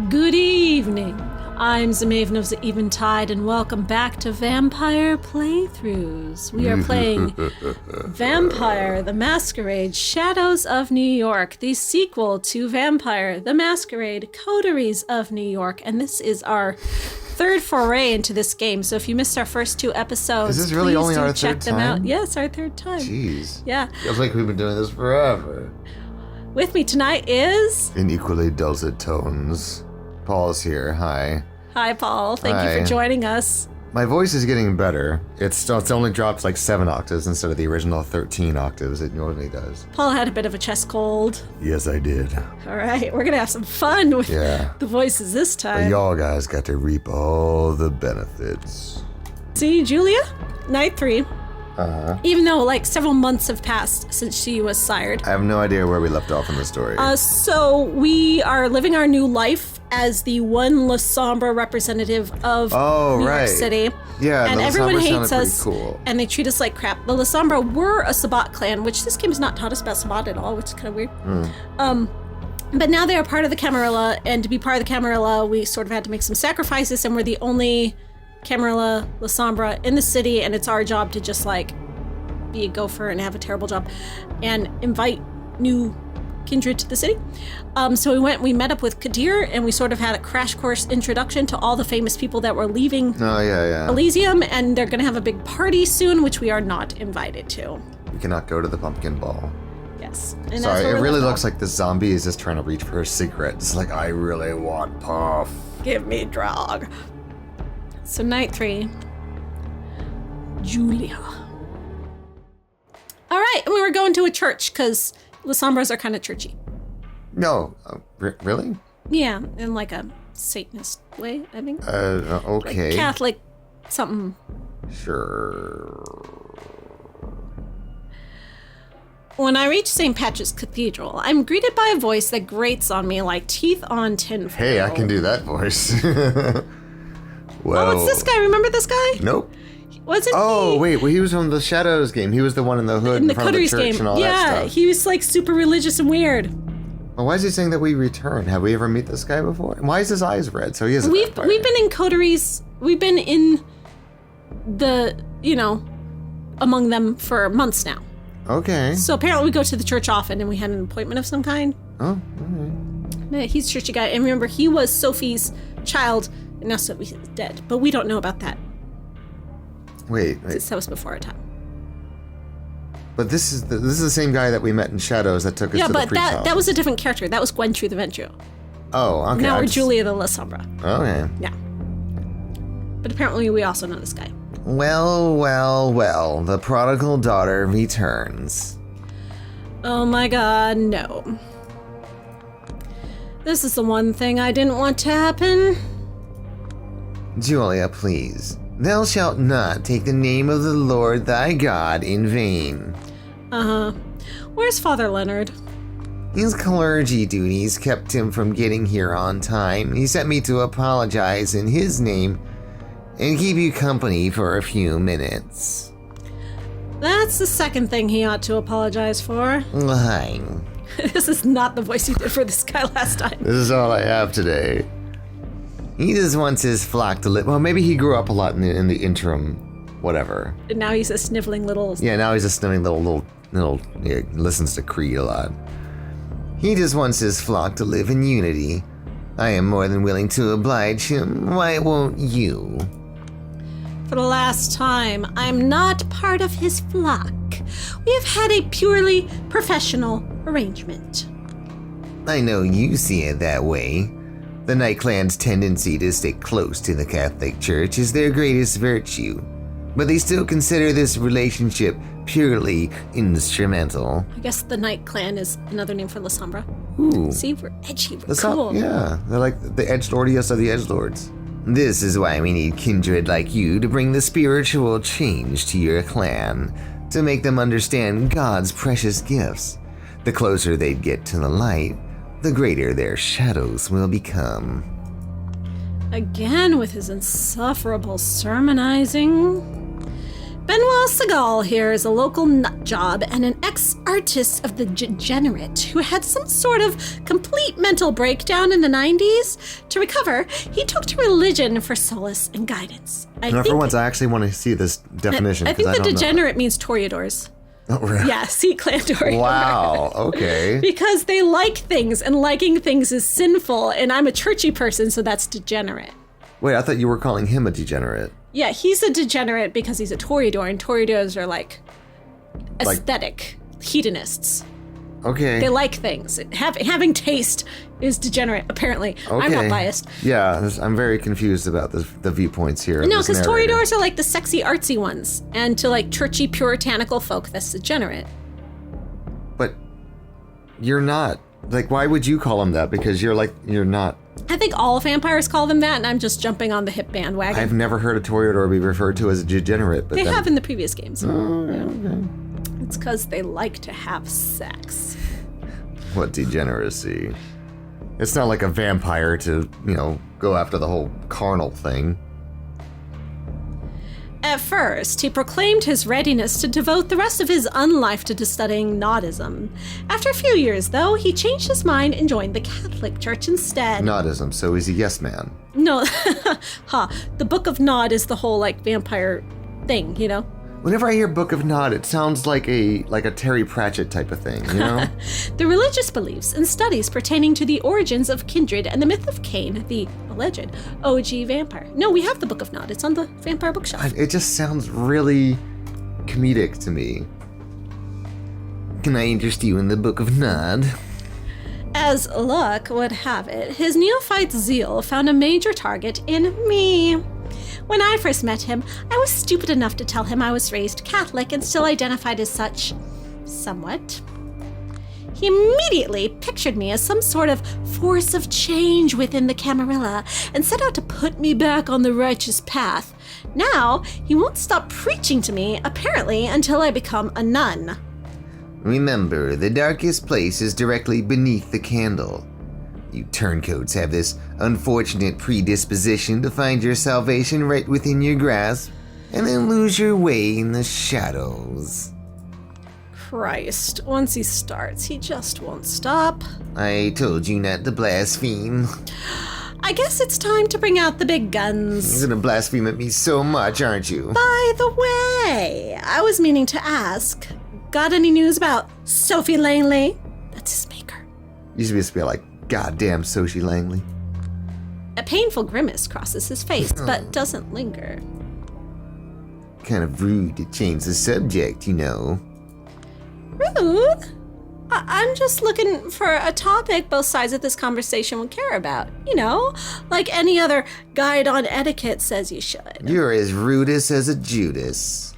Good evening. I'm the Maven of the Eventide, and welcome back to Vampire Playthroughs. We are playing Vampire the Masquerade Shadows of New York, the sequel to Vampire the Masquerade Coteries of New York, and this is our third foray into this game. So if you missed our first two episodes, is this really only our check third them time? out. Yes, our third time. Jeez. Yeah. Feels like we've been doing this forever. With me tonight is... In equally dulcet tones, Paul's here. Hi. Hi, Paul. Thank you for joining us. My voice is getting better. It's only dropped like 7 octaves instead of the original 13 octaves it normally does. Paul had a bit of a chest cold. Yes, I did. All right, we're going to have some fun with the voices this time. But y'all guys got to reap all the benefits. See, Julia? Night 3. Uh-huh. Even though, like, several months have passed since she was sired. I have no idea where we left off in the story. So we are living our new life as the one La Sombra representative of New York City. Yeah, and everyone hates us, cool. and they treat us like crap. The La Sombra were a Sabbat clan, which this game has not taught us about Sabbat at all, which is kind of weird. But now they are part of the Camarilla, and to be part of the Camarilla, we sort of had to make some sacrifices, and we're the only Camarilla La Sombra in the city, and it's our job to just like be a gopher and have a terrible job and invite new kindred to the city. So we met up with Kadir, and we sort of had a crash course introduction to all the famous people that were leaving Elysium, and they're gonna have a big party soon, which we are not invited to. We cannot go to the pumpkin ball. Yes. And sorry, it really looks like the zombie is just trying to reach for a cigarette. It's like, I really want puff. Give me drug. So night 3, Julia. All right, and we were going to a church because La Sombras are kind of churchy. No, really? Yeah, in like a Satanist way, I think. Okay. Like Catholic, something. Sure. When I reach St. Patrick's Cathedral, I'm greeted by a voice that grates on me like teeth on tinfoil. Hey, I can do that voice. Well, oh, it's this guy. Remember this guy? Nope. Wasn't he? Oh, wait. Well, he was from the Shadows game. He was the one in the hood in front of the church game. And all that stuff. Yeah, he was like super religious and weird. Well, why is he saying that we return? Have we ever met this guy before? And why is his eyes red? So he is. We've been in coteries. We've been in the among them for months now. Okay. So apparently we go to the church often, and we had an appointment of some kind. Oh, all right. He's a churchy guy, and remember, he was Sophie's child, and now Sophie's dead. But we don't know about that. Wait. That was before our time. But this is the same guy that we met in Shadows that took us to the priest's house. Yeah, but that was a different character. That was Gwentrue the Ventru. Oh, okay. Now we're Julia the La Sombra. Okay. Yeah. But apparently we also know this guy. Well, the prodigal daughter returns. Oh my god, no. This is the one thing I didn't want to happen. Julia, please. Thou shalt not take the name of the Lord thy God in vain. Uh-huh. Where's Father Leonard? His clergy duties kept him from getting here on time. He sent me to apologize in his name and keep you company for a few minutes. That's the second thing he ought to apologize for. Hi. This is not the voice you did for this guy last time. This is all I have today. He just wants his flock to live. Well, maybe he grew up a lot in the interim, whatever. And now he's a sniveling little... Yeah, now he's a sniveling little listens to Creed a lot. He just wants his flock to live in unity. I am more than willing to oblige him. Why won't you? For the last time, I'm not part of his flock. We have had a purely professional arrangement. I know you see it that way. The Night Clan's tendency to stay close to the Catholic Church is their greatest virtue, but they still consider this relationship purely instrumental. I guess the Night Clan is another name for La Sombra. Ooh. See, we're edgy, we're cool. Yeah, they're like the edgelordiest of the edgelords. This is why we need kindred like you to bring the spiritual change to your clan, to make them understand God's precious gifts. The closer they get to the light, the greater their shadows will become. Again with his insufferable sermonizing. Benoit Segal here is a local nut job and an ex-artist of the Degenerate who had some sort of complete mental breakdown in the 90s. To recover, he took to religion for solace and guidance. For once, I actually want to see this definition. I think the Degenerate means Toreadors. Oh, really? Yeah, Sea Clan Toreador. Wow, okay. Because they like things, and liking things is sinful, and I'm a churchy person, so that's degenerate. Wait, I thought you were calling him a degenerate. Yeah, he's a degenerate because he's a Toreador, and Toreadors are like aesthetic hedonists. Okay. They like things. Having taste is degenerate, apparently. Okay. I'm not biased. Yeah, I'm very confused about the viewpoints here. No, because Toreadors are like the sexy, artsy ones, and to like churchy, puritanical folk, that's degenerate. But you're not. Like, why would you call him that? Because you're not. I think all vampires call them that, and I'm just jumping on the hip bandwagon. I've never heard a Toreador be referred to as a degenerate. But they have in the previous games. Okay. It's because they like to have sex. What degeneracy? It's not like a vampire to, go after the whole carnal thing. At first, he proclaimed his readiness to devote the rest of his unlife to studying Nodism. After a few years, though, he changed his mind and joined the Catholic Church instead. Nodism, so he's a yes man. No, the Book of Nod is the whole, vampire thing, Whenever I hear Book of Nod, it sounds like a Terry Pratchett type of thing, The religious beliefs and studies pertaining to the origins of kindred and the myth of Cain, the alleged OG vampire. No, we have the Book of Nod. It's on the vampire bookshelf. It just sounds really comedic to me. Can I interest you in the Book of Nod? As luck would have it, his neophyte's zeal found a major target in me. When I first met him, I was stupid enough to tell him I was raised Catholic and still identified as such, somewhat. He immediately pictured me as some sort of force of change within the Camarilla and set out to put me back on the righteous path. Now, he won't stop preaching to me, apparently, until I become a nun. Remember, the darkest place is directly beneath the candle. You turncoats have this unfortunate predisposition to find your salvation right within your grasp, and then lose your way in the shadows. Christ, once he starts, he just won't stop. I told you not to blaspheme. I guess it's time to bring out the big guns. You're gonna blaspheme at me so much, aren't you? By the way, I was meaning to ask, got any news about Sophie Langley? That's his maker. You should just be like, goddamn Sophie Langley. A painful grimace crosses his face, but doesn't linger. Kind of rude to change the subject, Rude? I'm just looking for a topic both sides of this conversation would care about. Like any other guide on etiquette says you should. You're as rudest as a Judas.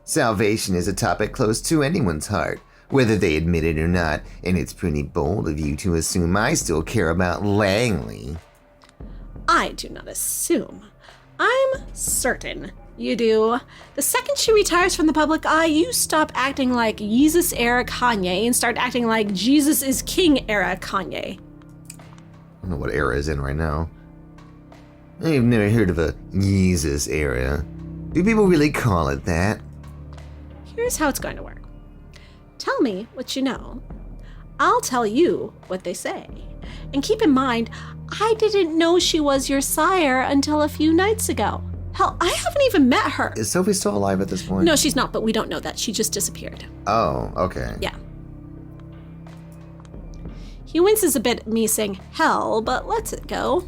Salvation is a topic close to anyone's heart, whether they admit it or not, and it's pretty bold of you to assume I still care about Langley. I do not assume. I'm certain you do. The second she retires from the public eye, you stop acting like Jesus-era Kanye and start acting like Jesus is King-era Kanye. I don't know what era is in right now. I've never heard of a Jesus era. Do people really call it that? Here's how it's going to work. Tell me what you know. I'll tell you what they say. And keep in mind, I didn't know she was your sire until a few nights ago. Hell, I haven't even met her. Is Sophie still alive at this point? No, she's not, but we don't know that. She just disappeared. Oh, okay. Yeah. He winces a bit at me saying hell, but lets it go.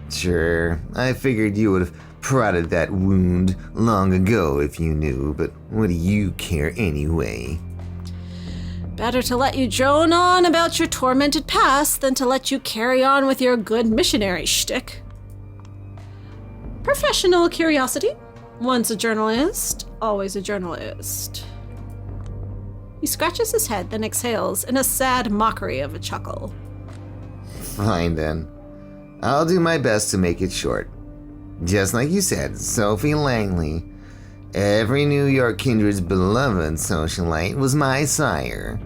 Sure, I figured you would have prodded that wound long ago if you knew, but what do you care anyway? Better to let you drone on about your tormented past than to let you carry on with your good missionary shtick. Professional curiosity. Once a journalist, always a journalist. He scratches his head, then exhales in a sad mockery of a chuckle. Fine then. I'll do my best to make it short. Just like you said, Sophie Langley. Every New York kindred's beloved socialite was my sire.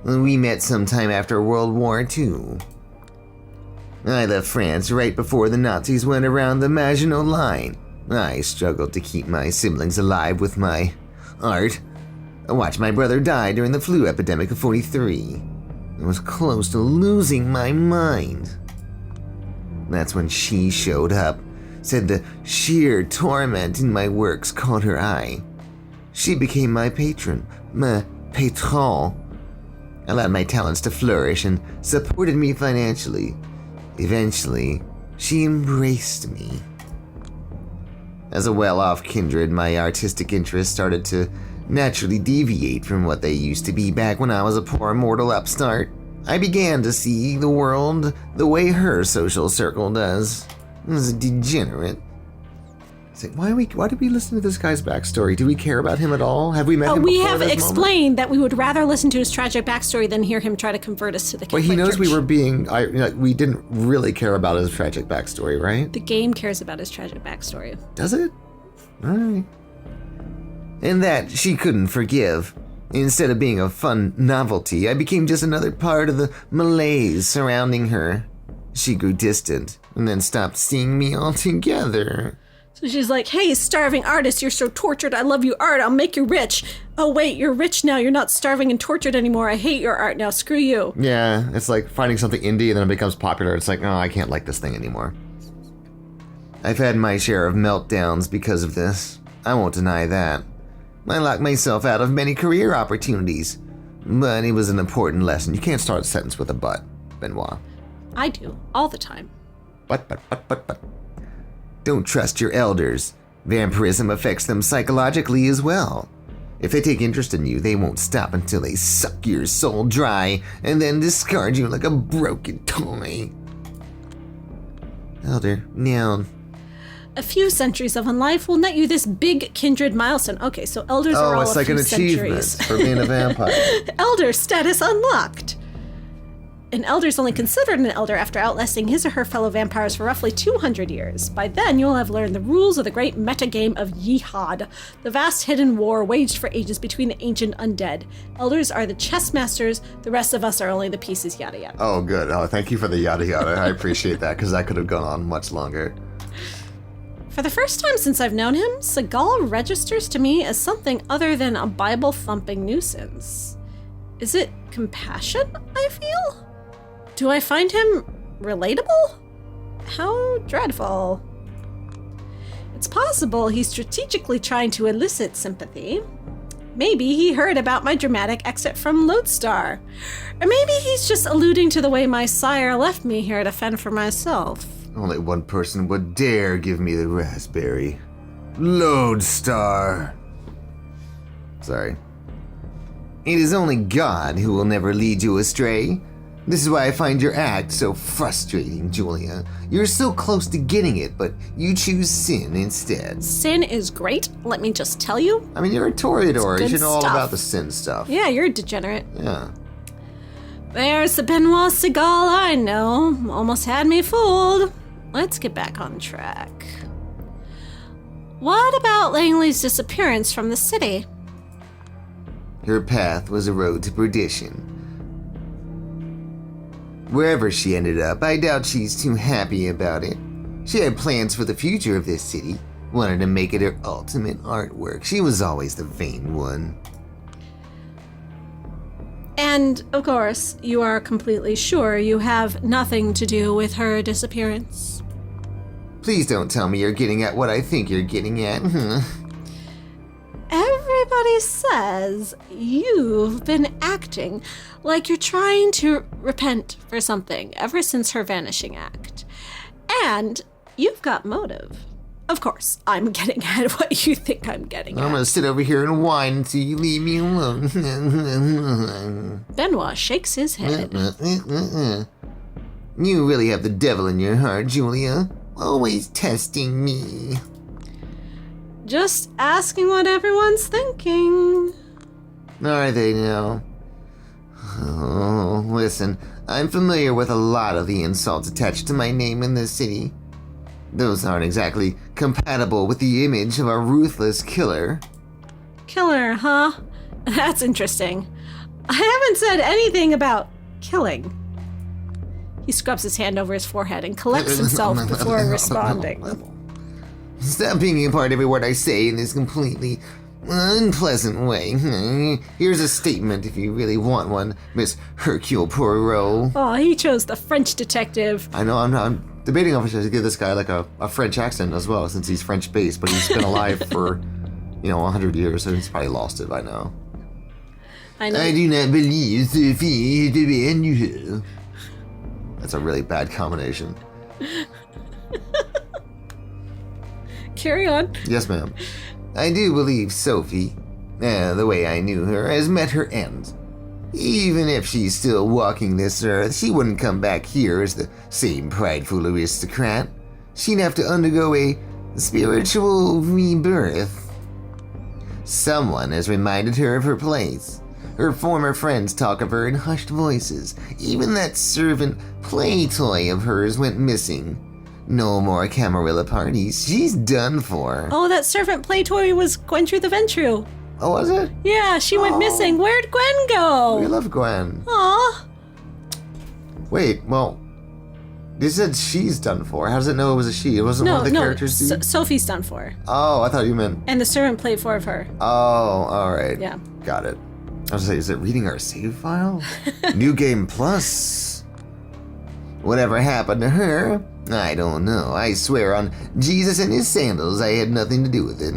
We met sometime after World War II. I left France right before the Nazis went around the Maginot Line. I struggled to keep my siblings alive with my art. I watched my brother die during the flu epidemic of 43. I was close to losing my mind. That's when she showed up, said the sheer torment in my works caught her eye. She became my patron, my patron, allowed my talents to flourish and supported me financially. Eventually, she embraced me. As a well-off kindred, my artistic interests started to naturally deviate from what they used to be back when I was a poor mortal upstart. I began to see the world the way her social circle does. I was a degenerate. Why did we listen to this guy's backstory? Do we care about him at all? Have we met him before? We have this explained that we would rather listen to his tragic backstory than hear him try to convert us to the Catholic Well, he knows Church. we were being... we didn't really care about his tragic backstory, right? The game cares about his tragic backstory. Does it? All right. And that she couldn't forgive. Instead of being a fun novelty, I became just another part of the malaise surrounding her. She grew distant and then stopped seeing me altogether. So she's like, hey, starving artist, you're so tortured. I love you art. I'll make you rich. Oh, wait, you're rich now. You're not starving and tortured anymore. I hate your art now. Screw you. Yeah, it's like finding something indie and then it becomes popular. It's like, oh, I can't like this thing anymore. I've had my share of meltdowns because of this. I won't deny that. I locked myself out of many career opportunities. But it was an important lesson. You can't start a sentence with a but, Benoit. I do, all the time. But. Don't trust your elders. Vampirism affects them psychologically as well. If they take interest in you, they won't stop until they suck your soul dry and then discard you like a broken toy. Elder, noun. A few centuries of life will net you this big kindred milestone. Okay, so elders are all it's a like few an achievement centuries. for being a vampire. Elder status unlocked. An elder is only considered an elder after outlasting his or her fellow vampires for roughly 200 years. By then, you'll have learned the rules of the great metagame of Jihad, the vast hidden war waged for ages between the ancient undead. Elders are the chess masters, the rest of us are only the pieces, yada yada. Oh, good. Oh, thank you for the yada yada. I appreciate that, because that could have gone on much longer. For the first time since I've known him, Seagal registers to me as something other than a Bible-thumping nuisance. Is it compassion, I feel? Do I find him relatable? How dreadful. It's possible he's strategically trying to elicit sympathy. Maybe he heard about my dramatic exit from Lodestar. Or maybe he's just alluding to the way my sire left me here to fend for myself. Only one person would dare give me the raspberry. Lodestar. Sorry. It is only God who will never lead you astray. This is why I find your act so frustrating, Julia. You're so close to getting it, but you choose sin instead. Sin is great, let me just tell you. I mean, you're a Toreador. You should know all stuff. about the sin stuff. Yeah, you're a degenerate. Yeah. There's the Benoit Seagal I know. Almost had me fooled. Let's get back on track. What about Langley's disappearance from the city? Her path was a road to perdition. Wherever she ended up, I doubt she's too happy about it. She had plans for the future of this city, wanted to make it her ultimate artwork. She was always the vain one. And, of course, you are completely sure you have nothing to do with her disappearance. Please don't tell me you're getting at what I think you're getting at. Everybody says you've been acting like you're trying to repent for something ever since her vanishing act. And you've got motive. Of course, I'm getting at what you think I'm getting at. I'm gonna sit over here and whine until you leave me alone. Benoit shakes his head. You really have the devil in your heart, Julia. Always testing me. Just asking what everyone's thinking. Are they now? Oh, listen, I'm familiar with a lot of the insults attached to my name in this city. Those aren't exactly compatible with the image of a ruthless killer. Killer, huh? That's interesting. I haven't said anything about killing. He scrubs his hand over his forehead and collects himself before responding. Stop picking apart every word I say in this completely unpleasant way. Here's a statement if you really want one, Miss Hercule Poirot. Oh, he chose the French detective. I know, I'm debating if I should give this guy like a French accent as well, since he's French-based, but he's been alive for, 100 years, so he's probably lost it by now. I know. I do not believe Sophie to be in you. That's a really bad combination. Carry on. Yes, ma'am. I do believe Sophie, the way I knew her, has met her end. Even if she's still walking this earth, she wouldn't come back here as the same prideful aristocrat. She'd have to undergo a spiritual rebirth. Someone has reminded her of her place. Her former friends talk of her in hushed voices. Even that servant play toy of hers went missing. No more Camarilla parties. She's done for. Oh, that servant play toy was Gwen through the Ventru. Oh, was it? Yeah, she went missing. Where'd Gwen go? We love Gwen. Aw. Wait, well, you said she's done for. How does it know it was a she? It wasn't one of the characters, dude? Sophie's done for. Oh, I thought you meant... And the servant played for of her. Oh, all right. Yeah. Got it. I was going to say, is it reading our save file? New Game Plus. Whatever happened to her? I don't know. I swear on Jesus and his sandals I had nothing to do with it.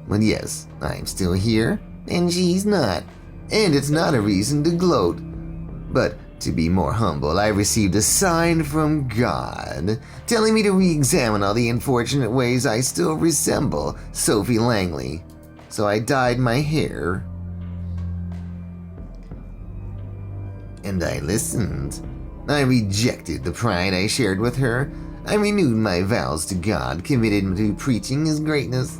But yes, I'm still here, and she's not. And it's not a reason to gloat. But to be more humble, I received a sign from God, telling me to re-examine all the unfortunate ways I still resemble Sophie Langley. So I dyed my hair. And I listened. I rejected the pride I shared with her. I renewed my vows to God, committed to preaching his greatness.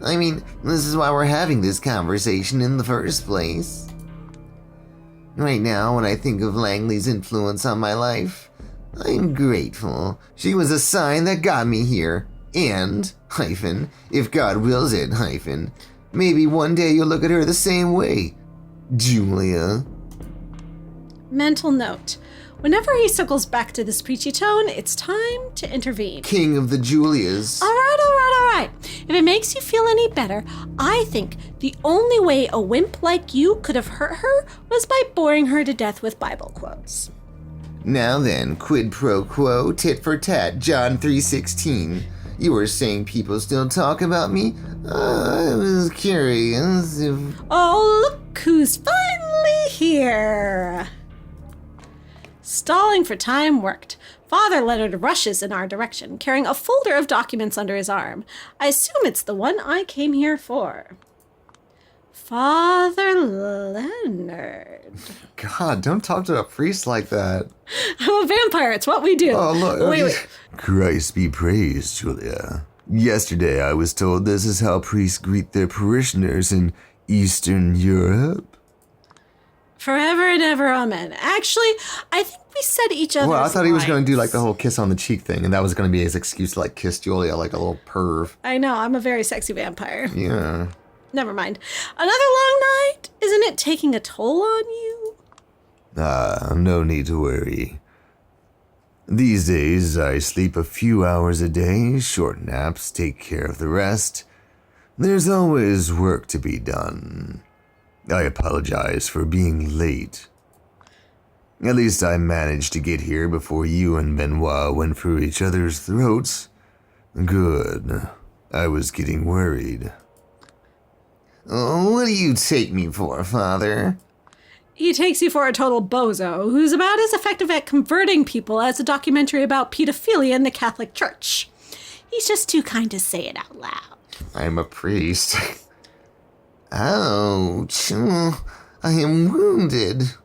I mean, this is why we're having this conversation in the first place. Right now, when I think of Langley's influence on my life, I'm grateful. She was a sign that got me here. And, if God wills it, maybe one day you'll look at her the same way, Julia. Mental note. Whenever he circles back to this preachy tone, it's time to intervene. King of the Julias. All right. If it makes you feel any better, I think the only way a wimp like you could have hurt her was by boring her to death with Bible quotes. Now then, quid pro quo, tit for tat, John 3:16. You were saying people still talk about me? I was curious if... Oh, look who's finally here. Stalling for time worked. Father Leonard rushes in our direction, carrying a folder of documents under his arm. I assume it's the one I came here for. Father Leonard. God, don't talk to a priest like that. I'm a vampire. It's what we do. Oh, look. Wait. Christ be praised, Julia. Yesterday I was told this is how priests greet their parishioners in Eastern Europe. Forever and ever, amen. Actually, I think we said each other's Well, I thought he was going to do like lines. the whole kiss on the cheek thing, and that was going to be his excuse to like kiss Julia like a little perv. I know, I'm a very sexy vampire. Yeah. Never mind. Another long night? Isn't it taking a toll on you? No need to worry. These days I sleep a few hours a day, short naps take care of the rest. There's always work to be done. I apologize for being late. At least I managed to get here before you and Benoit went for each other's throats. Good. I was getting worried. Oh, what do you take me for, Father? He takes you for a total bozo who's about as effective at converting people as a documentary about pedophilia in the Catholic Church. He's just too kind to say it out loud. I'm a priest. Ouch. I am wounded.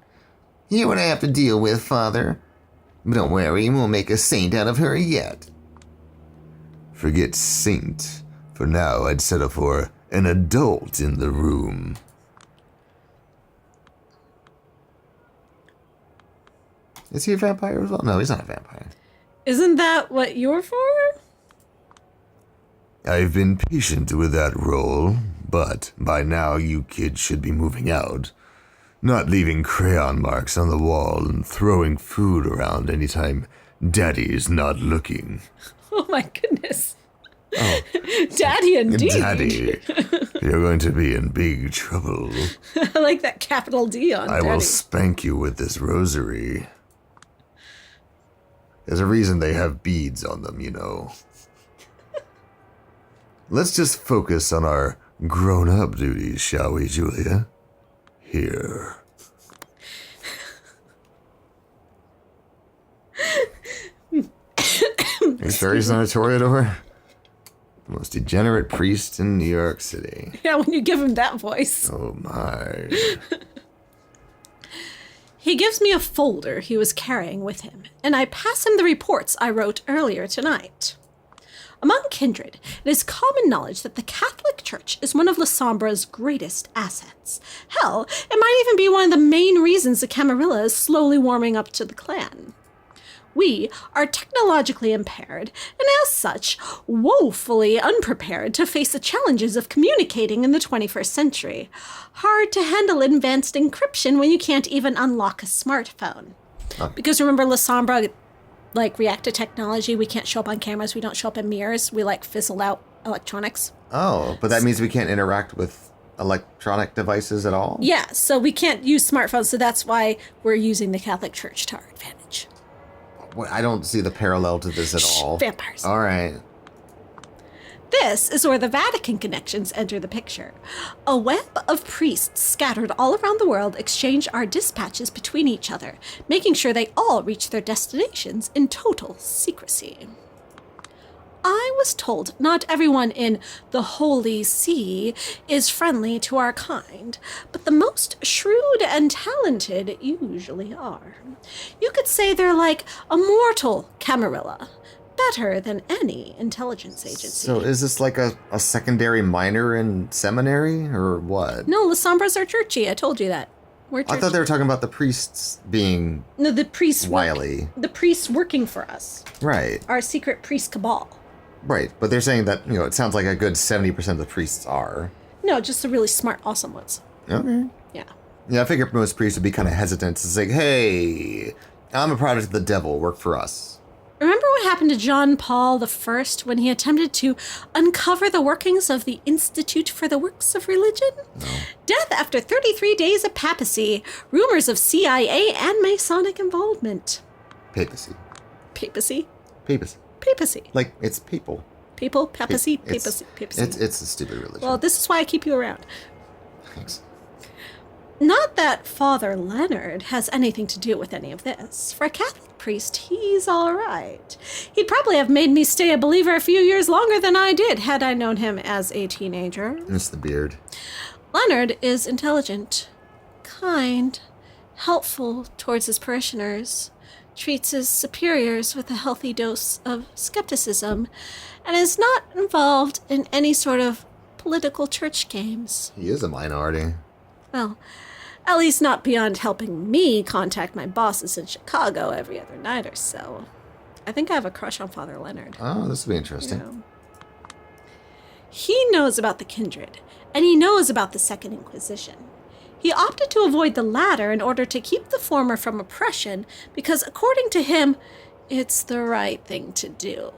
Hear what I have to deal with, Father. But don't worry, we'll make a saint out of her yet. Forget saint. For now, I'd settle for an adult in the room. Is he a vampire as well? No, he's not a vampire. Isn't that what you're for? I've been patient with that role, but by now you kids should be moving out. Not leaving crayon marks on the wall and throwing food around anytime Daddy's not looking. Oh my goodness. Oh. Daddy indeed. Daddy, you're going to be in big trouble. I like that capital D on I Daddy. will spank you with this rosary. There's a reason they have beads on them, you know. Let's just focus on our grown-up duties, shall we, Julia? Here. These fairies on a Toreador? The most degenerate priest in New York City. Yeah, when you give him that voice. Oh my. He gives me a folder he was carrying with him, and I pass him the reports I wrote earlier tonight. Among kindred, it is common knowledge that the Catholic Church is one of La Sombra's greatest assets. Hell, it might even be one of the main reasons the Camarilla is slowly warming up to the clan. We are technologically impaired, and as such, woefully unprepared to face the challenges of communicating in the 21st century. Hard to handle advanced encryption when you can't even unlock a smartphone. Oh. Because remember, La Sombra, react to technology. We can't show up on cameras. We don't show up in mirrors. We, fizzle out electronics. Oh, but that means we can't interact with electronic devices at all? Yeah, so we can't use smartphones, so that's why we're using the Catholic Church to our advantage. Well, I don't see the parallel to this at all. Vampires. All right. This is where the Vatican connections enter the picture. A web of priests scattered all around the world exchange our dispatches between each other, making sure they all reach their destinations in total secrecy. I was told not everyone in the Holy See is friendly to our kind, but the most shrewd and talented usually are. You could say they're like a mortal Camarilla, better than any intelligence agency. So is this like a secondary minor in seminary, or what? No, La Sombra's are churchy. I told you that. We're churchy. I thought they were talking about the priests being No, the priests wily. The priests working for us. Right. Our secret priest cabal. Right, but they're saying that, it sounds like a good 70% of the priests are. No, just the really smart, awesome ones. Okay. Yeah. Yeah, I figured most priests would be kind of hesitant to say, hey, I'm a product of the devil, work for us. Remember what happened to John Paul I when he attempted to uncover the workings of the Institute for the Works of Religion? No. Death after 33 days of papacy, rumors of CIA and Masonic involvement. Papacy. Papacy? Papacy. Papacy. Like, it's people. People, papacy, It's- papacy. It's a stupid religion. Well, this is why I keep you around. Thanks. Not that Father Leonard has anything to do with any of this. For a Catholic priest, he's all right. He'd probably have made me stay a believer a few years longer than I did had I known him as a teenager. It's the beard. Leonard is intelligent, kind, helpful towards his parishioners, treats his superiors with a healthy dose of skepticism, and is not involved in any sort of political church games. He is a minority. Well, at least not beyond helping me contact my bosses in Chicago every other night or so. I think I have a crush on Father Leonard. Oh, this will be interesting. You know. He knows about the kindred, and he knows about the Second Inquisition. He opted to avoid the latter in order to keep the former from oppression, because according to him, it's the right thing to do.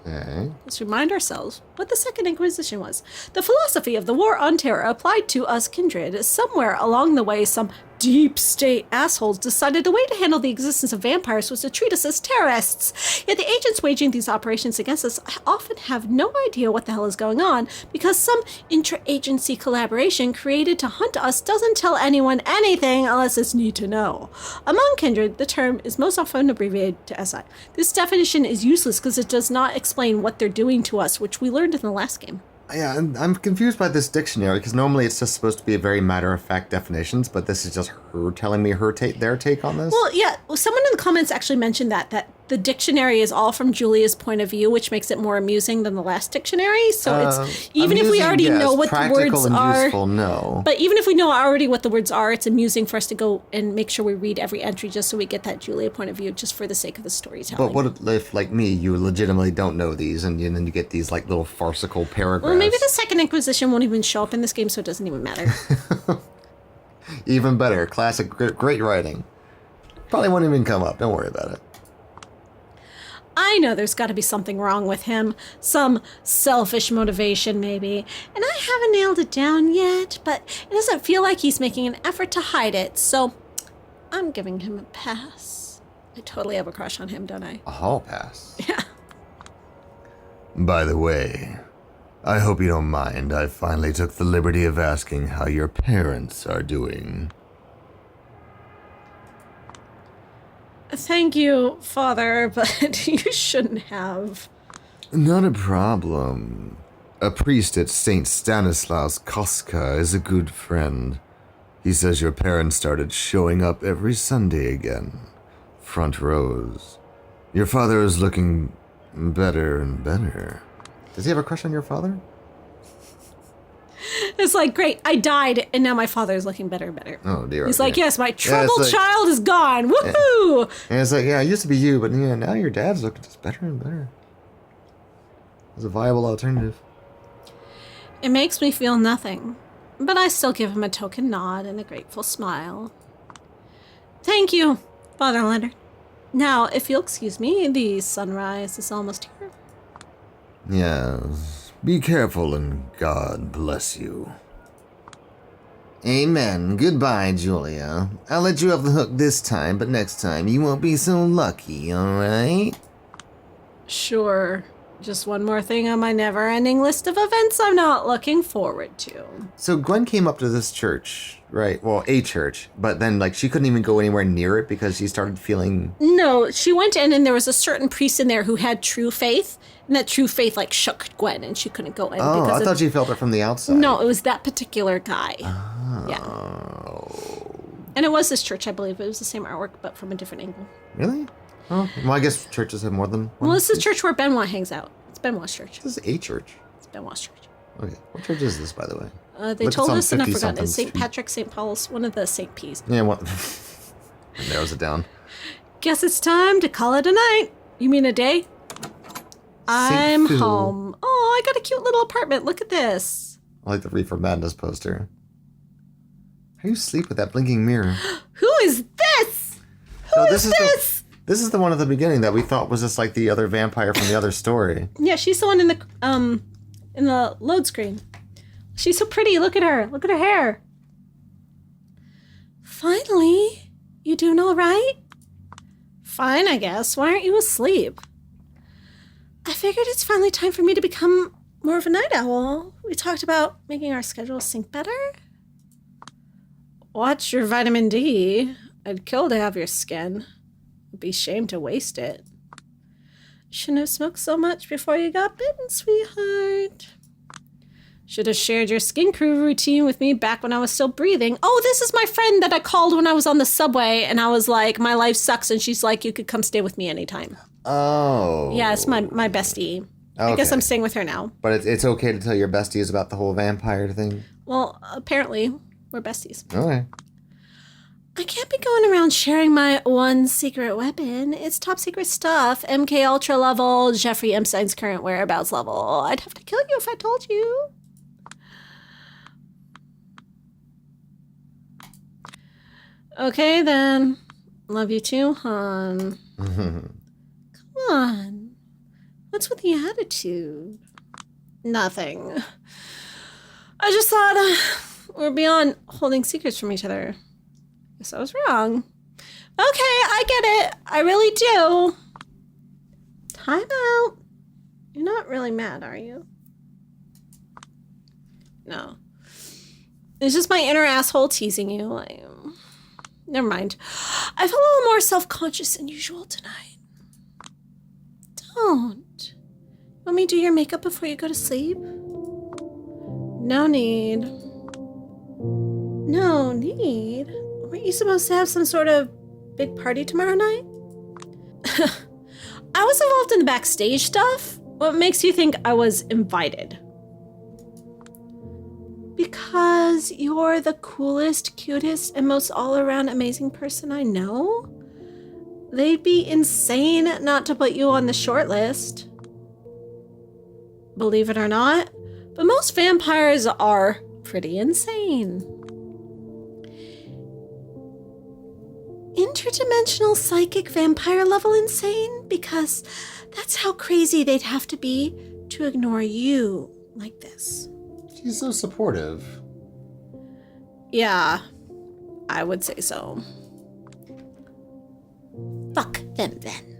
Okay. Let's remind ourselves what the Second Inquisition was. The philosophy of the War on Terror applied to us kindred. Somewhere along the way, some deep state assholes decided the way to handle the existence of vampires was to treat us as terrorists. Yet the agents waging these operations against us often have no idea what the hell is going on, because some intra-agency collaboration created to hunt us doesn't tell anyone anything unless it's need to know. Among kindred, the term is most often abbreviated to SI. This definition is useless because it does not explain what they're doing to us, which we learned in the last game. Yeah, I'm confused by this dictionary, because normally it's just supposed to be a very matter-of-fact definitions, but this is just her telling me their take on this? Well, yeah, someone in the comments actually mentioned that the dictionary is all from Julia's point of view, which makes it more amusing than the last dictionary. So it's even if we already know what the words and are, useful, no. But even if we know already what the words are, it's amusing for us to go and make sure we read every entry just so we get that Julia point of view, just for the sake of the storytelling. But what if, like me, you legitimately don't know these, and then you get these like little farcical paragraphs? Well, maybe the Second Inquisition won't even show up in this game, so it doesn't even matter. Even better, classic, great writing. Probably won't even come up. Don't worry about it. I I know there's got to be something wrong with him. Some selfish motivation, maybe. And I haven't nailed it down yet, but it doesn't feel like he's making an effort to hide it. So I'm giving him a pass. I totally have a crush on him, don't I? A hall pass? Yeah. By the way, I hope you don't mind. I finally took the liberty of asking how your parents are doing. Thank you, Father, but you shouldn't have. Not a problem. A priest at St. Stanislaus Koska is a good friend. He says your parents started showing up every Sunday again. Front rows. Your father is looking better and better. Does he have a crush on your father? It's like, great, I died, and now my father is looking better and better. Oh, dear. He's okay. like, yes, my troubled like- child is gone. Woohoo! And it's like, yeah, it used to be you, but yeah, now your dad's looking just better and better. It's a viable alternative. It makes me feel nothing, but I still give him a token nod and a grateful smile. Thank you, Father Leonard. Now, if you'll excuse me, the sunrise is almost here. Yes. Be careful and God bless you. Amen. Goodbye, Julia. I'll let you off the hook this time, but next time you won't be so lucky, alright? Sure. Just one more thing on my never-ending list of events I'm not looking forward to. So Gwen came up to this church, right? Well, a church, but then like she couldn't even go anywhere near it because she started feeling... No, she went in and there was a certain priest in there who had true faith, and that true faith like shook Gwen and she couldn't go in. Oh, because I thought she felt it from the outside. No, it was that particular guy. Oh. Yeah. And it was this church, I believe. It was the same artwork, but from a different angle. Really? Oh, well, I guess churches have more than one. Well, this is the church where Benoit hangs out. It's Benoit's church. This is a church. It's Benoit's church. Okay. What church is this, by the way? They Look, told it's on us, and I've 50 forgotten. something It's St. street. Patrick, St. Paul's, one of the St. P's. Yeah, what? It narrows it down. Guess it's time to call it a night. You mean a day? I'm Phil. home. Oh, I got a cute little apartment. Look at this. I like the Reefer Madness poster. How do you sleep with that blinking mirror? Who is this? No, Who is this? This is the one at the beginning that we thought was just like the other vampire from the other story. Yeah, she's the one in the load screen. She's so pretty. Look at her. Look at her hair. Finally, you doing all right? Fine, I guess. Why aren't you asleep? I figured it's finally time for me to become more of a night owl. We talked about making our schedule sync better. Watch your vitamin D. I'd kill to have your skin. It'd be shame to waste it. Shouldn't have smoked so much before you got bitten, sweetheart. Should have shared your skin crew routine with me back when I was still breathing. Oh, this is my friend that I called when I was on the subway, and I was like, my life sucks, and she's like, you could come stay with me anytime. Oh. Yeah, it's my bestie. I guess Okay. I'm staying with her now. But it's okay to tell your besties about the whole vampire thing? Well, apparently, we're besties. Okay. I can't be going around sharing my one secret weapon. It's top secret stuff. MK Ultra level, Jeffrey Epstein's current whereabouts level. I'd have to kill you if I told you. Okay, then. Love you too, hon. Come on. What's with the attitude? Nothing. I just thought we're beyond holding secrets from each other. Guess I was wrong. Okay, I get it. I really do. Time out. You're not really mad, are you? No. It's just my inner asshole teasing you. Never mind. I feel a little more self-conscious than usual tonight. Don't. Want me to do your makeup before you go to sleep? No need. No need? Weren't you supposed to have some sort of big party tomorrow night? I was involved in the backstage stuff. What makes you think I was invited? Because you're the coolest, cutest, and most all-around amazing person I know? They'd be insane not to put you on the short list. Believe it or not, but most vampires are pretty insane. Interdimensional psychic vampire level insane? Because That's how crazy they'd have to be to ignore you like this. She's so supportive. Yeah, I would say so. Fuck them then.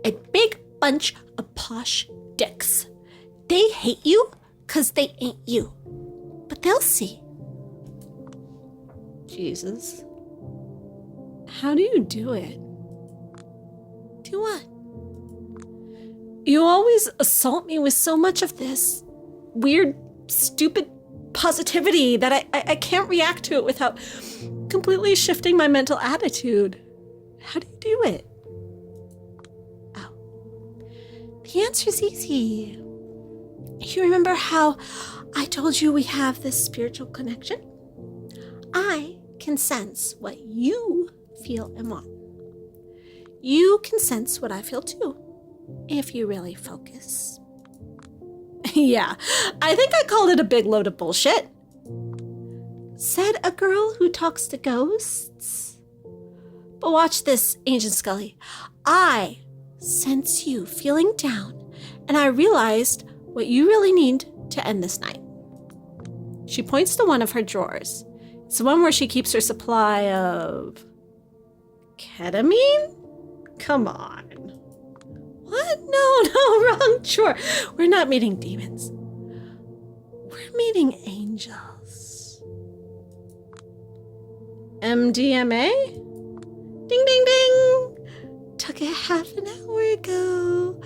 A big bunch of posh dicks. They hate you 'cause they ain't you. But they'll see. Jesus. How do you do it? Do what? You always assault me with so much of this weird, stupid positivity that I can't react to it without completely shifting my mental attitude. How do you do it? Oh. The answer's easy. You remember how I told you we have this spiritual connection? I can sense what you feel and want. You can sense what I feel too, if you really focus. Yeah, I think I called it a big load of bullshit. Said a girl who talks to ghosts. But watch this, Agent Scully. I sense you feeling down, and I realized what you really need to end this night. She points to one of her drawers. It's the one where she keeps her supply of ketamine? Come on. What? No, wrong drawer. We're not meeting demons. We're meeting angels. MDMA? Ding, ding, ding. Took it half an hour ago.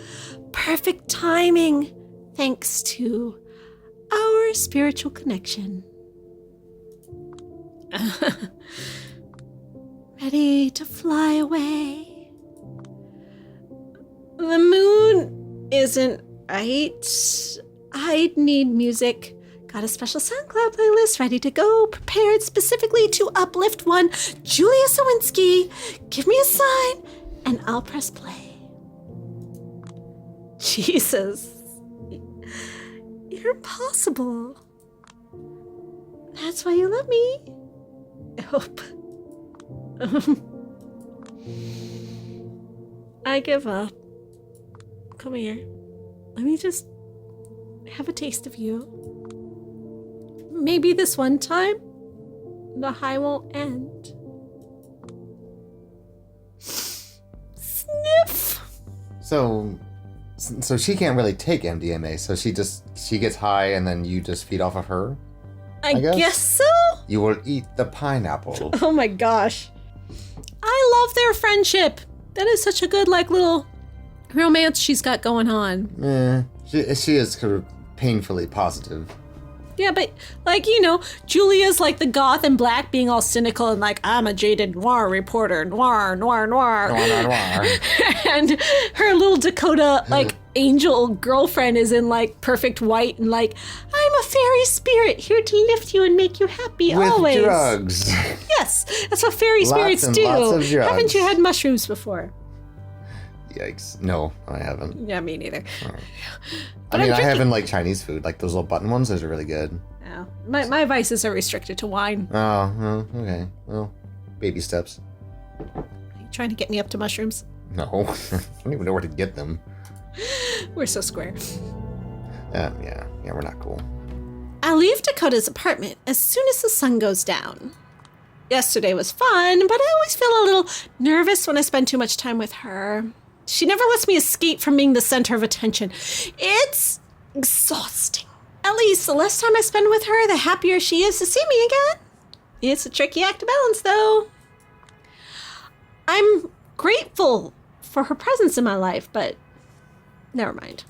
Perfect timing, thanks to our spiritual connection. Ready to fly away? The moon isn't right. I'd need music. Got a special SoundCloud playlist ready to go, prepared specifically to uplift one Julia Sawinski. Give me a sign, and I'll press play. Jesus. You're impossible. That's why you love me. I hope. I give up. Come here. Let me just have a taste of you. Maybe this one time, the high won't end. Sniff. So she can't really take MDMA, so she gets high and then you just feed off of her? I guess so? You will eat the pineapple. Oh my gosh. I love their friendship. That is such a good, little romance she's got going on. She is kind of painfully positive. Yeah, but, Julia's the goth and black being all cynical and I'm a jaded noir reporter. Noir. Noir, noir, noir. And her little Dakota, angel girlfriend is in, perfect white and, I'm a fairy spirit here to lift you and make you happy with always. With drugs. Yes, that's what fairy spirits do. Lots of drugs. Haven't you had mushrooms before? Yikes. No, I haven't. Yeah, me neither. But I haven't Chinese food. Those little button ones, those are really good. Oh, my vices are restricted to wine. Oh, okay. Well, baby steps. Are you trying to get me up to mushrooms? No. I don't even know where to get them. We're so square. Yeah, we're not cool. I leave Dakota's apartment as soon as the sun goes down. Yesterday was fun, but I always feel a little nervous when I spend too much time with her. She never lets me escape from being the center of attention. It's exhausting. At least the less time I spend with her, the happier she is to see me again. It's a tricky act to balance, though. I'm grateful for her presence in my life, but never mind.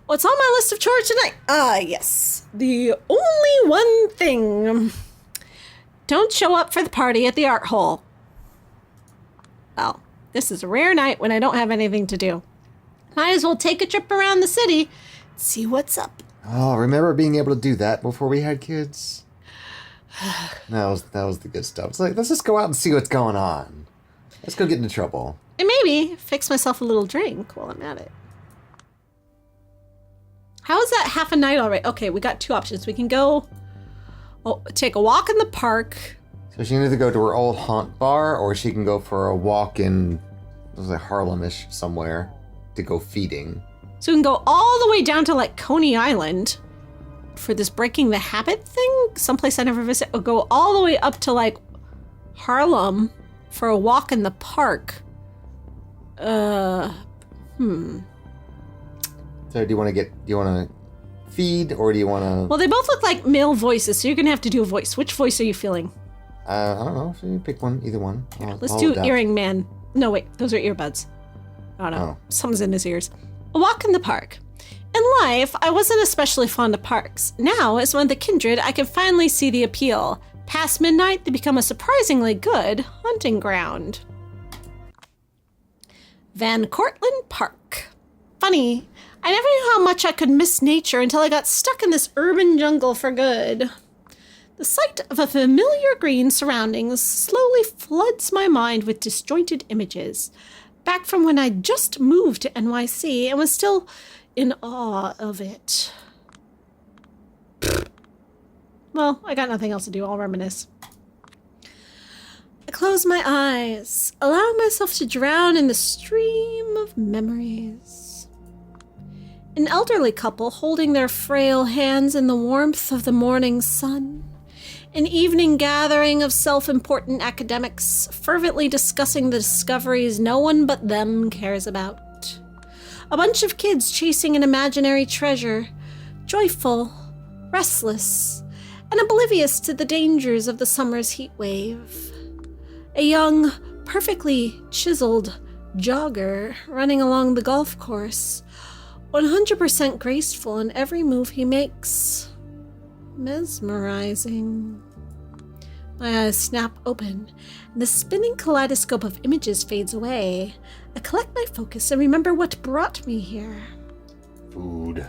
What's on my list of chores tonight? Yes. The only one thing. Don't show up for the party at the art hole. Well, this is a rare night when I don't have anything to do. Might as well take a trip around the city, see what's up. Oh, remember being able to do that before we had kids? that was the good stuff. It's let's just go out and see what's going on. Let's go get into trouble. And maybe fix myself a little drink while I'm at it. How is that half a night already? Okay, we got two options. We can go take a walk in the park. So she can either go to her old haunt bar, or she can go for a walk in, Harlem-ish somewhere. to go feeding. So we can go all the way down to, like, Coney Island for this breaking the habit thing, someplace I never visit, or go all the way up to, like, Harlem for a walk in the park. So do you want to feed, or do you want to... Well, they both look like male voices, so you're going to have to do a voice. Which voice are you feeling? I don't know. So you pick one, either one. Let's do Earring Man. No, wait, those are earbuds. Oh, no. Oh. Something's in his ears. A walk in the park. In life, I wasn't especially fond of parks. Now, as one of the kindred, I can finally see the appeal. Past midnight, they become a surprisingly good hunting ground. Van Cortlandt Park. Funny, I never knew how much I could miss nature until I got stuck in this urban jungle for good. The sight of a familiar green surroundings slowly floods my mind with disjointed images. Back from when I just moved to NYC and was still in awe of it. Well, I got nothing else to do. I'll reminisce. I close my eyes, allowing myself to drown in the stream of memories. An elderly couple holding their frail hands in the warmth of the morning sun. An evening gathering of self-important academics fervently discussing the discoveries no one but them cares about. A bunch of kids chasing an imaginary treasure, joyful, restless, and oblivious to the dangers of the summer's heat wave. A young, perfectly chiseled jogger running along the golf course, 100% graceful in every move he makes. Mesmerizing. My eyes snap open, and the spinning kaleidoscope of images fades away. I collect my focus and remember what brought me here. Food.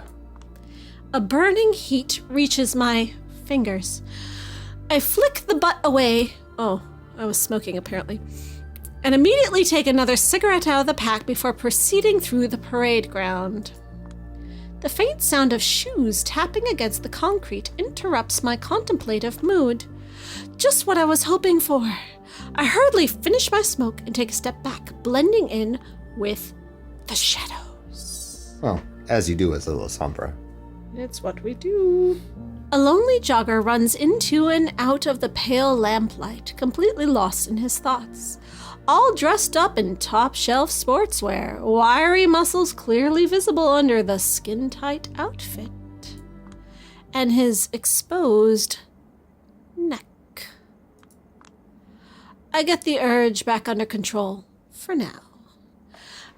A burning heat reaches my fingers. I flick the butt away. Oh, I was smoking apparently. And immediately take another cigarette out of the pack before proceeding through the parade ground. The faint sound of shoes tapping against the concrete interrupts my contemplative mood. Just what I was hoping for. I hurriedly finish my smoke and take a step back, blending in with the shadows. Well, as you do as a little sombra. It's what we do. A lonely jogger runs into and out of the pale lamplight, completely lost in his thoughts. All dressed up in top-shelf sportswear, wiry muscles clearly visible under the skin-tight outfit. And his exposed neck. I get the urge back under control, for now.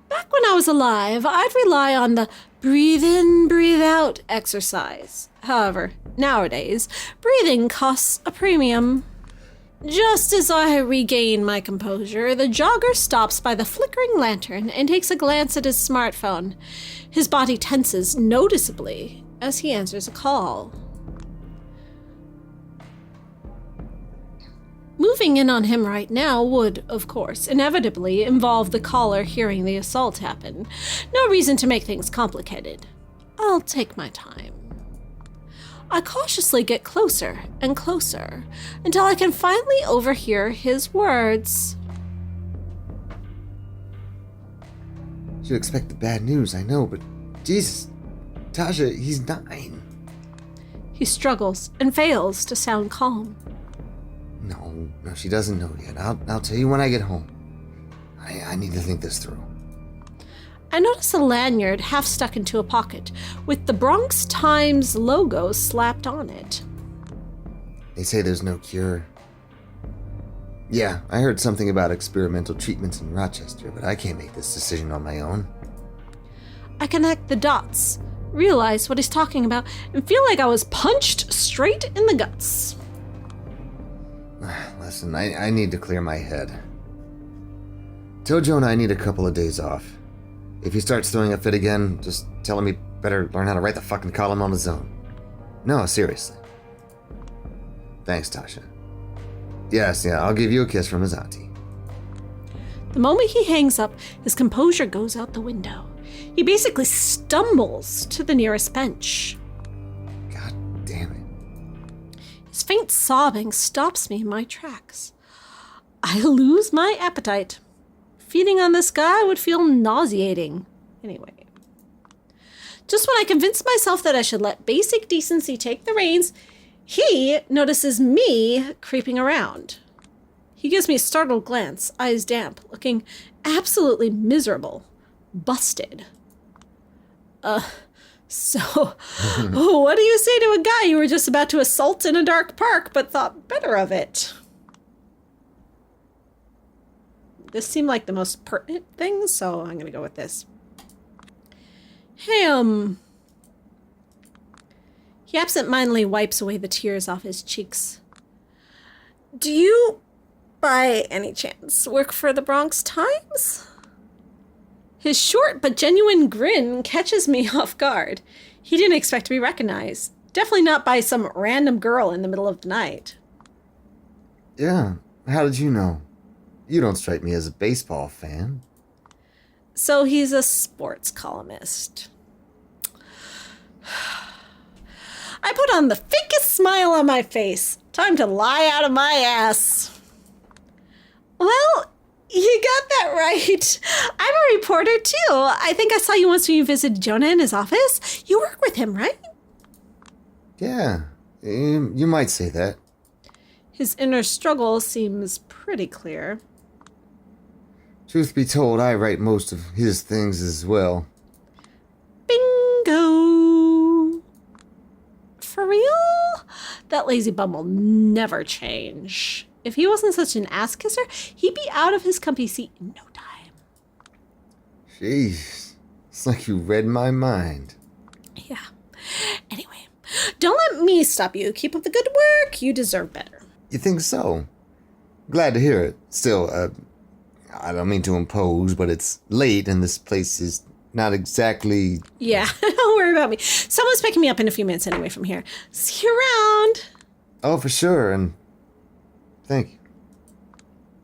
Back when I was alive, I'd rely on the breathe in, breathe out exercise. However, nowadays, breathing costs a premium. Just as I regain my composure, the jogger stops by the flickering lantern and takes a glance at his smartphone. His body tenses noticeably as he answers a call. Moving in on him right now would, of course, inevitably involve the caller hearing the assault happen. No reason to make things complicated. I'll take my time. I cautiously get closer and closer until I can finally overhear his words. You expect the bad news, I know, but Jesus, Tasha, he's 9. He struggles and fails to sound calm. No, she doesn't know yet. I'll tell you when I get home. I need to think this through. I notice a lanyard half stuck into a pocket, with the Bronx Times logo slapped on it. They say there's no cure. Yeah, I heard something about experimental treatments in Rochester, but I can't make this decision on my own. I connect the dots, realize what he's talking about, and feel like I was punched straight in the guts. Listen, I need to clear my head. Tell Jonah I need a couple of days off. If he starts throwing a fit again, just tell him he better learn how to write the fucking column on his own. No, seriously. Thanks, Tasha. Yes, I'll give you a kiss from his auntie. The moment he hangs up, his composure goes out the window. He basically stumbles to the nearest bench. God damn it. His faint sobbing stops me in my tracks. I lose my appetite. Feeding on this guy would feel nauseating. Anyway. Just when I convinced myself that I should let basic decency take the reins, he notices me creeping around. He gives me a startled glance, eyes damp, looking absolutely miserable. Busted. So, what do you say to a guy you were just about to assault in a dark park but thought better of it? This seemed like the most pertinent thing, so I'm going to go with this. Hey, He absentmindedly wipes away the tears off his cheeks. Do you, by any chance, work for the Bronx Times? His short but genuine grin catches me off guard. He didn't expect to be recognized. Definitely not by some random girl in the middle of the night. Yeah, how did you know? You don't strike me as a baseball fan. So he's a sports columnist. I put on the fakest smile on my face. Time to lie out of my ass. Well, you got that right. I'm a reporter, too. I think I saw you once when you visited Jonah in his office. You work with him, right? Yeah, you might say that. His inner struggle seems pretty clear. Truth be told, I write most of his things as well. Bingo! For real? That lazy bum will never change. If he wasn't such an ass kisser, he'd be out of his comfy seat in no time. Jeez, it's like you read my mind. Yeah. Anyway, don't let me stop you. Keep up the good work. You deserve better. You think so? Glad to hear it. Still, I don't mean to impose, but it's late and this place is not exactly... Yeah, don't worry about me. Someone's picking me up in a few minutes anyway from here. See you around. Oh, for sure, and thank you.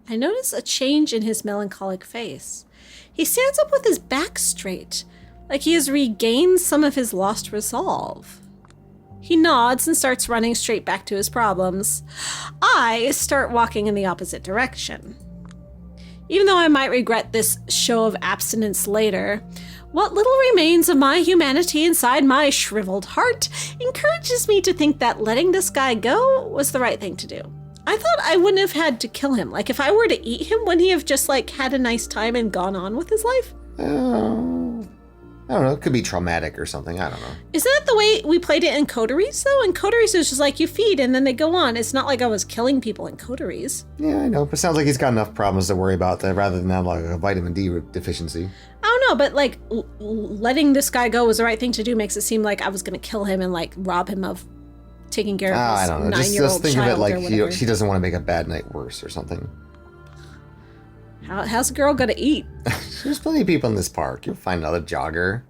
I notice a change in his melancholic face. He stands up with his back straight, like he has regained some of his lost resolve. He nods and starts running straight back to his problems. I start walking in the opposite direction. Even though I might regret this show of abstinence later, what little remains of my humanity inside my shriveled heart encourages me to think that letting this guy go was the right thing to do. I thought I wouldn't have had to kill him. Like, if I were to eat him, wouldn't he have just, like, had a nice time and gone on with his life? I don't know. It could be traumatic or something. I don't know. Isn't that the way we played it in Coteries, though? In Coteries, it was just like you feed and then they go on. It's not like I was killing people in Coteries. Yeah, I know. But it sounds like he's got enough problems to worry about that rather than have like a vitamin D deficiency. I don't know, but like letting this guy go was the right thing to do makes it seem like I was going to kill him and like rob him of taking care of his 9-year-old child. I don't know. Just think of it like she doesn't want to make a bad night worse or something. How's a girl going to eat? There's plenty of people in this park. You'll find another jogger.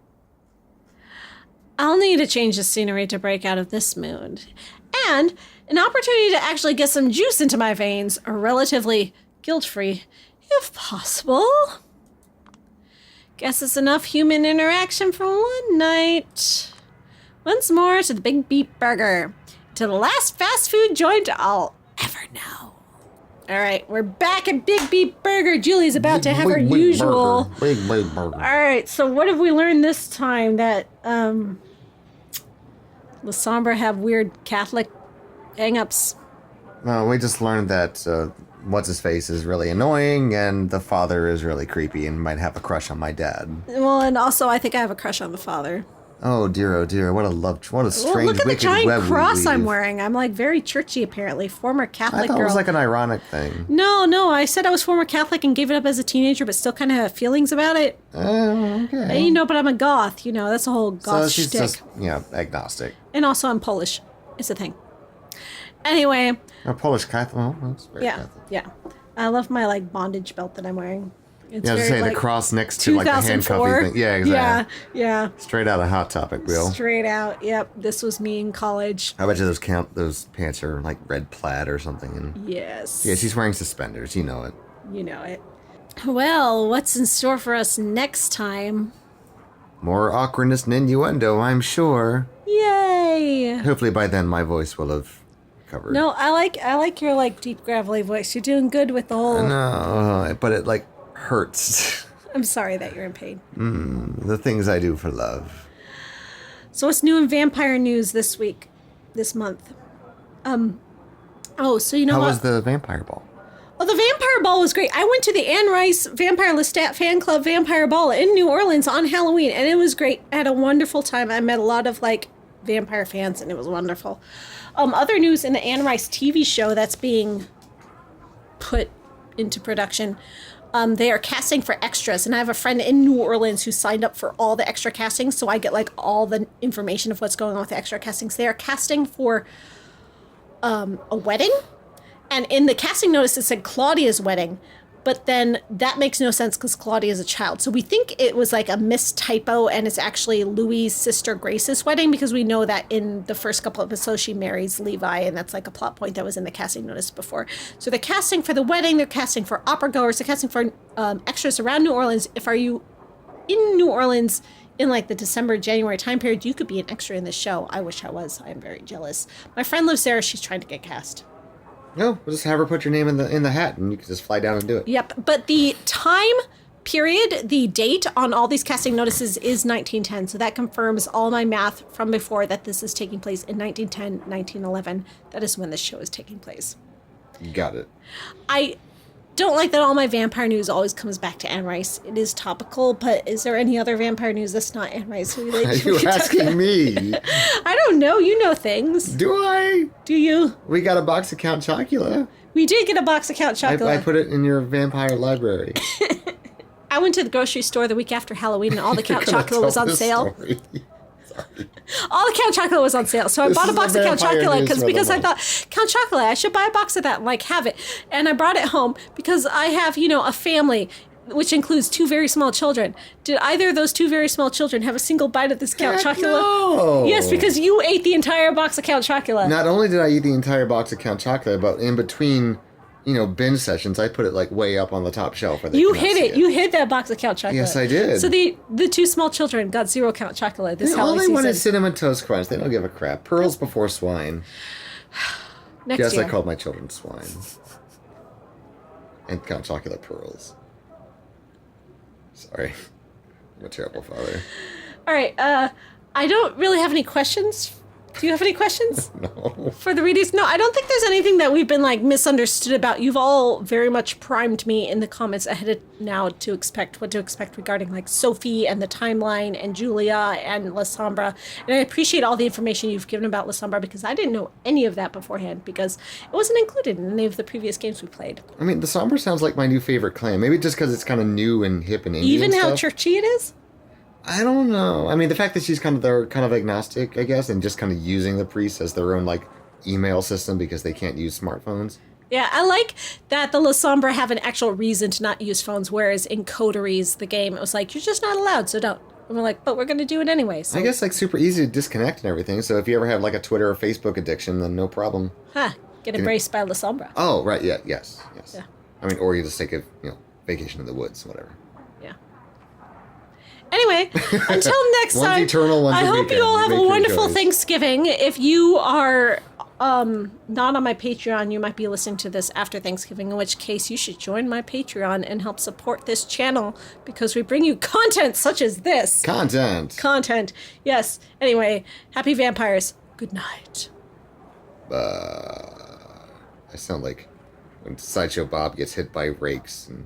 I'll need to change the scenery to break out of this mood. And an opportunity to actually get some juice into my veins, or relatively guilt-free, if possible. Guess it's enough human interaction for one night. Once more to the Big Beep Burger. To the last fast food joint I'll ever know. All right, we're back at Big Beep Burger. Julie's about to have her usual. Big burger. All right, so what have we learned this time? That Lasombra have weird Catholic hang-ups. No, we just learned that what's-his-face is really annoying and the father is really creepy and might have a crush on my dad. Well, and also I think I have a crush on the father. Oh dear, what a strange, look at the wicked giant web cross we weave. I'm wearing. I'm like very churchy apparently. Former Catholic I thought girl. it was like an ironic thing. No, I said I was former Catholic and gave it up as a teenager, but still kind of have feelings about it. Okay. But I'm a goth. That's a whole goth so she's shtick. just, agnostic. And also I'm Polish. It's a thing. Anyway. A Polish Catholic. Oh, that's very Catholic. Yeah. I love my like bondage belt that I'm wearing. It's I was very, saying the cross next to like the handcuffy thing. Yeah, exactly. Yeah. Straight out of Hot Topic, Will. Straight out. Yep. This was me in college. I bet you those pants are like red plaid or something. And yes. yeah, she's wearing suspenders. You know it. You know it. Well, what's in store for us next time? More awkwardness and innuendo, I'm sure. Yay! Hopefully by then my voice will have covered. No, I like your like deep gravelly voice. You're doing good with the whole. No, but it like hurts. I'm sorry that you're in pain. The things I do for love. So what's new in vampire news this month? So you know How what? was the vampire ball? Oh, the Vampire Ball was great. I went to the Anne Rice Vampire Lestat Fan Club Vampire Ball in New Orleans on Halloween, and it was great. I had a wonderful time. I met a lot of, vampire fans, and it was wonderful. Other news in the Anne Rice TV show that's being put into production, they are casting for extras, and I have a friend in New Orleans who signed up for all the extra castings, so I get, all the information of what's going on with the extra castings. They are casting for a wedding. And in the casting notice, it said Claudia's wedding, but then that makes no sense because Claudia is a child. So we think it was a mistypo, and it's actually Louis' sister Grace's wedding, because we know that in the first couple of episodes she marries Levi, and that's a plot point that was in the casting notice before. So they're casting for the wedding, they're casting for opera goers, they're casting for extras around New Orleans. Are you in New Orleans in the December, January time period, you could be an extra in this show. I wish I was. I am very jealous. My friend lives there. She's trying to get cast. No, we'll just have her put your name in the hat, and you can just fly down and do it. Yep, but the time period, the date on all these casting notices is 1910, so that confirms all my math from before that this is taking place in 1910, 1911. That is when this show is taking place. Got it. I don't like that all my vampire news always comes back to Anne Rice. It is topical, but is there any other vampire news that's not Anne Rice related? Are you asking me? I don't know. You know things. Do I? Do you? We got a box of Count Chocula. We did get a box of Count Chocula. I put it in your vampire library. I went to the grocery store the week after Halloween, and all the Count Chocula was on sale. Sorry. All the Count Chocula was on sale, so I bought a box of Count Chocula because I thought, Count Chocula, I should buy a box of that and have it. And I brought it home because I have, a family, which includes 2 very small children. Did either of those 2 very small children have a single bite of this Count Chocula? No. Yes, because you ate the entire box of Count Chocula. Not only did I eat the entire box of Count Chocula, but in between, binge sessions, I put it way up on the top shelf. You hid it. You hid that box of Count Chocula. Yes, I did. So the 2 small children got 0 Count Chocula this Halloween season. All they wanted Cinnamon Toast Crunch. They don't give a crap. Pearls before swine. Next year. I called my children swine. And Count Chocula pearls. Sorry. I'm a terrible father. All right. I don't really have any questions. Do you have any questions? No. For the readers? No, I don't think there's anything that we've been misunderstood about. You've all very much primed me in the comments ahead of now to expect what to expect regarding Sophie and the timeline and Julia and La Sombra. And I appreciate all the information you've given about La Sombra because I didn't know any of that beforehand because it wasn't included in any of the previous games we played. I mean, the Sombra sounds like my new favorite clan. Maybe just because it's kind of new and hip and indie. Even and how stuff. churchy it is? I don't know. I mean, the fact that she's they're kind of agnostic, I guess, and just kind of using the priests as their own email system because they can't use smartphones. Yeah, I like that the La Sombra have an actual reason to not use phones, whereas in Coteries, the game, it was you're just not allowed, so don't. And we're but we're going to do it anyway. So. I guess super easy to disconnect and everything, so if you ever have a Twitter or Facebook addiction, then no problem. Get embraced by La Sombra. Oh, right, yeah, yes. Yeah. I mean, or you just take a, vacation in the woods, whatever. Anyway, until next time, eternal, I hope weekend. you all have a wonderful choice. Thanksgiving. If you are not on my Patreon, you might be listening to this after Thanksgiving, in which case you should join my Patreon and help support this channel because we bring you content such as this. Content. Yes. Anyway, happy vampires. Good night. I sound like when Sideshow Bob gets hit by rakes and...